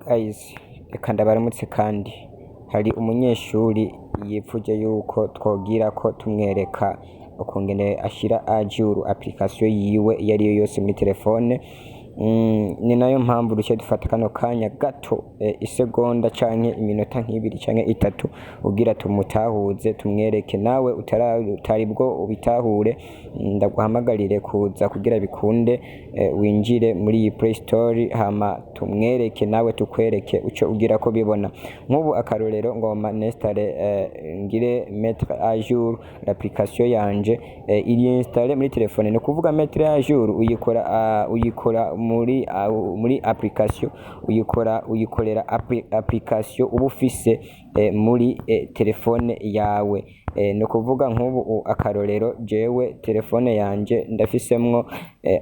Guys, reka ndabaramutse kandi hari umunyeshuri yipfuje yuko twogira ko tumwereka ukungene ashira ajuru application yiwe iyo ariyo yose muri telefone. Ni nayo mpamvu duce dufata kano kanya gato isegonda canke iminota nk'ibiri canke itatu ugira tumutahuze tumwereke nawe utari bwo ubitahure. Ndaguhamagarire kuza kugira bikunde winjire muri iyi Play Store hama tumwereke nawe tukwereke uco ugira ko bibona. Nk'ubu akarorero ngoma nestare ngire mettre à jour l'application yanje iri installe muri telefone. No kuvuga mettre à jour uyikora muri application uyikorera application uba ufise muri telefone yawe. No kuvuga nk'ubu akarorero jewe telefone yanje ndafisemwo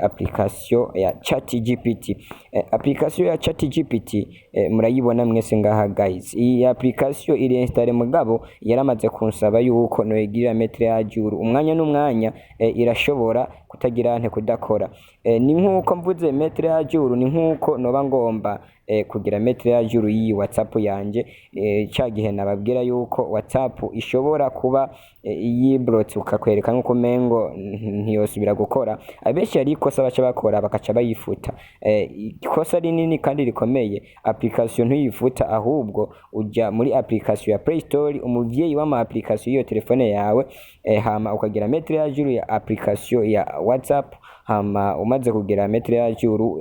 application ya ChatGPT. Application ya ChatGPT murayibona mwese ngaha guys. Iyi application iri installe mugabo yaramaze kunsaba yuko noyigira mettre à jour umwanya n'umwanya irashobora kutagira kudakora. Ni nkuko mvuze mettre à jour, ni nkuko noba ngomba kugira mettre à jour yi WhatsApp yanje ca gihe nababwira yuko WhatsApp ishobora kuba yibrotse ukakwereka nkuko mengo ntiyosubira gukora. Abenshi ari ikosa baca bakora bakaca bayifuta. Ikosa rinini kandi rikomeye, application ntuyifuta ahubwo uja muri application ya Play Store, umuvyeyi w'ama application iyo telefone yawe hama ukagira mettre à jour ya application ya WhatsApp. Hama umaze kugira mettre à jour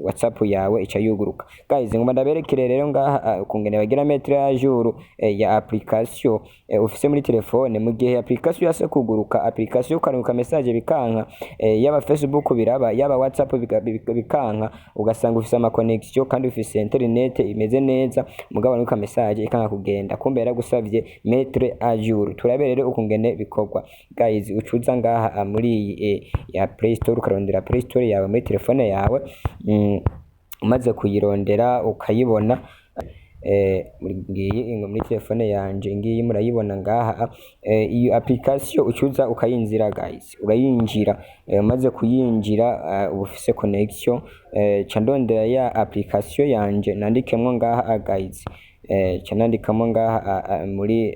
WhatsApp yawe ica yuguruka. Guys, ngomba ndaberekere rero ngaha ukungene bagira mettre à jour ya application ufise muri telefone. Mu gihe application yase kuguruka, application ukaruka message bikanka, yaba Facebook biraba, yaba WhatsApp bikanka, ugasanga ufise ama connection kandi ufise internet imeze neza mugabo nuka message ikanka kugenda. Kumbe yaragusavye mettre à jour. Turaberere ukungene bikorwa. Guys, ucuza ngaha muri ya Play Store ukarondera Play Store yawe muri telefone yawe. Umaze kuyirondera ukayibona muri telefone yanje ngiyi murayibona ngaha. Iyo application ucuza ukayinzira guys, urayinjira. Umaze kuyinjira ubufise connection ca ndondera ya application yanje nandikemwo ngaha guys. Canandikamo ngaha muri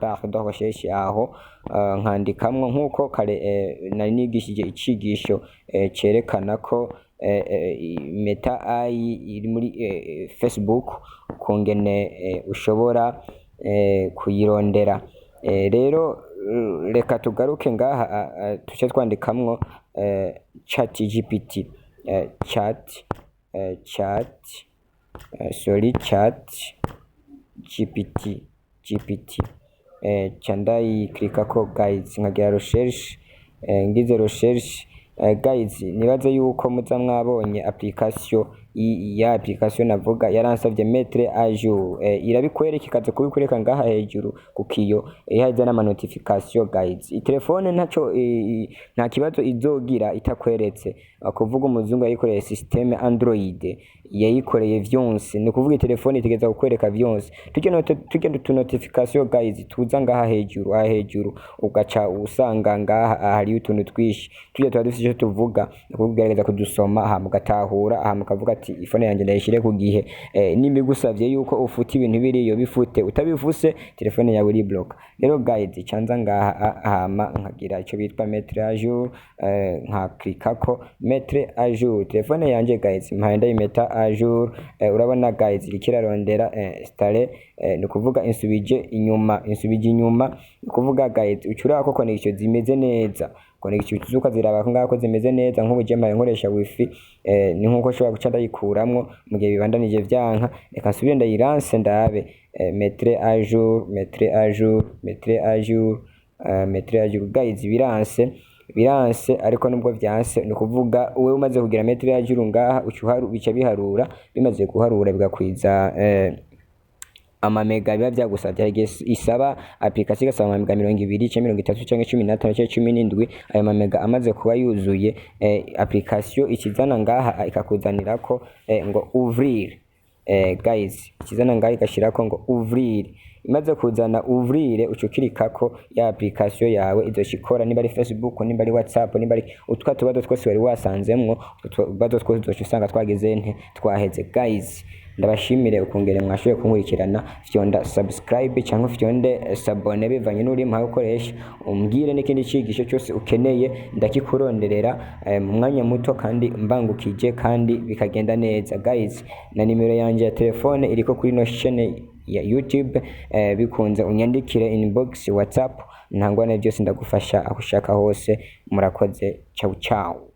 barre de recherche aho nkandikamwo nkuko kare nari nigishije icigisho cerekana ko Meta AI iri muri Facebook kungene ushobora kuyirondera. Rero reka tugaruke ngaha tuce twandikamwo ChatGPT GPT candayi klikako guys, nkagira recherche. Ngize recherche guys, nibaze yuko muza mwabonye application ya application navuga yaransavye mettre à jour. Irabikwereka ikaze kubikwereka ngaha hejuru kukiyo ihaza n'ama notification guys. Telefone nta kibazo izogira itakweretse. Kuvuga umuzungu yayikoreye systeme Android yayikoreye vyonse, ni kuvuga telefone itegeza kukwereka vyonse. Tugenda tu notification guys tuza ngaha hejuru ugaca usanga ngaha hari utuntu twishi tuba dufite icyo tuvuga, kugerageza kudusoma hama ugatahura hama ukavuga ati ifone yanjye ndayishire ku gihe. Nimbigusavye yuko ufuta ibintu biriyo bifute, utabifuse telefone yawe iri block. Rero guys, canza ngaha hama nkagira ico bitwa mettre à jour, nka klikako mettre à jour telefone yanje guys, mpaye ndayimeta à jour. Urabona guys ikirarondera installer, ni kuvuga insubije inyuma, ni kuvuga guys ucura ko connection zimeze neza. Connection tuzuka ziraba ngako zimeze neza. Nk'ubu je maye nkoresha wifi, ni nkuko shobora guca ndayikuramwo mu gihe bibandanije vyanka. Reka nsubire ndayirance ndabe mettre à jour guys. Biranse ariko nubwo vyanse, ni kuvuga uwe umaze kugira mettre à jour ngaha bica biharura. Bimaze guharura bigakwiza amamega biba vyagusavye. Isaba application igasaba amamega 20 canke 30 canke 15 canke 17. Ayo mamega amaze kuba yuzuye, application ikizana ngaha ikakuzanirako ngo ouvrir. Guys, ikizana ngaha igashirako ngo ouvrir. imaze kuzana uvrire ucukirikako ya application yawe izoshikora, niba ari Facebook, niba ari WhatsApp, niba ari utwa tubazo twose wari wasanzemwo, utubazo twose uzocusanga twagize twaheze. Guys, ndabashimire ukungene mwashoboye kunkurikirana. Fyonda subscribe cyangwa fyonde sabone bivanye n'uri mpaye ukoresha, umbwire n'ikindi cigisho cyose ukeneye ndakikuronderera mu mwanya muto kandi mbangukije kandi bikagenda neza. Guys, na nimero yanje ya telefone iriko kuri no channel ya YouTube, bikunze unyandikire inbox WhatsApp, ntangwane byose ndagufasha aho ushaka hose. Murakoze, ciao ciao.